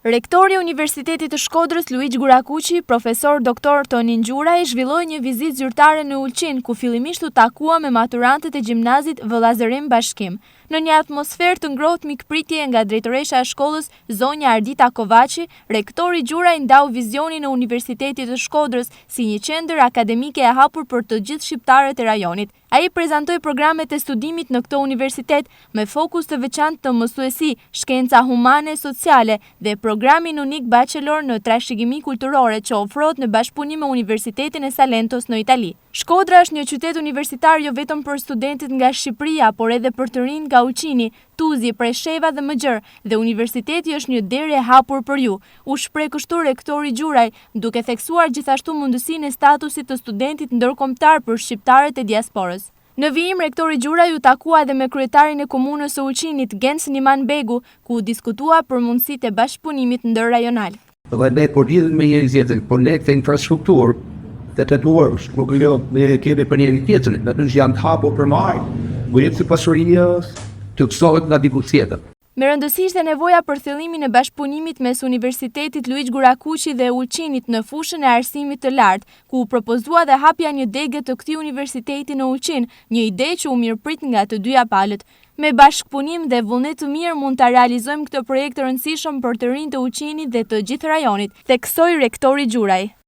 Rektori i Universitetit të Shkodrës Luigjë Gurakuqi, profesor Dr. Tonin Gjuraj, zhvilloi një vizitë zyrtare në Ulqin, ku fillimisht u takua me maturantët e gjimnazit Vëllazërim Bashkim. Në një atmosferë të ngrohtë mikpritje nga drejtoresha e shkollës, zonja Ardita Kovaçi, rektori Gjuraj ndau vizionin e Universitetit të Shkodrës si një qendër akademike e hapur për të gjithë shqiptarët e rajonit. Ai prezantoi programet e studimit në këtë universitet me fokus të veçantë të mësuesi, shkenca humane e sociale dhe programin unik bachelor në trashëgimi kulturore që ofrohet në bashkëpunim me Universitetin e Salentos në Itali. Shkodra është një qytet universitar jo vetëm për studentit nga Shqipëria, por edhe për të rinj nga Ulqini, Tuzi, Presheva dhe Mëgjer, dhe universiteti është një derë e hapur për ju, u shpreh kështu rektori Gjuraj, duke theksuar gjithashtu mundësinë e statusit të studentit ndërkombëtar për shqiptarët e diasporës. Në vijim, rektori Gjuraj u takua edhe me kryetarin e komunës së Ulqinit, Gens Niman Begu, ku diskutua për mundësitë e bashkëpunimit ndërrajonal. Dhe ne po lidhemi me një tjetër, po ne këtë infrastrukturë dhe të duar, nuk ne kemi për një tjetër, dhe në janë të hapur për marë, vëjtë të pasuria të kësohet nga diku tjetër. Me rëndësi ishte nevoja për thillimin e bashkëpunimit mes Universitetit Luigjë Gurakuqi dhe Ulqinit në fushën e arsimit të lartë, ku u propozua dhe hapja një degë të këtij universiteti në Ulqin, një ide që u mirëprit nga të dyja palët. Me bashkëpunim dhe vullnet të mirë mund ta realizojmë këtë projekt të rëndësishëm për të rinjtë të Ulqinit dhe të gjithë rajonit, theksoi rektori Gjuraj.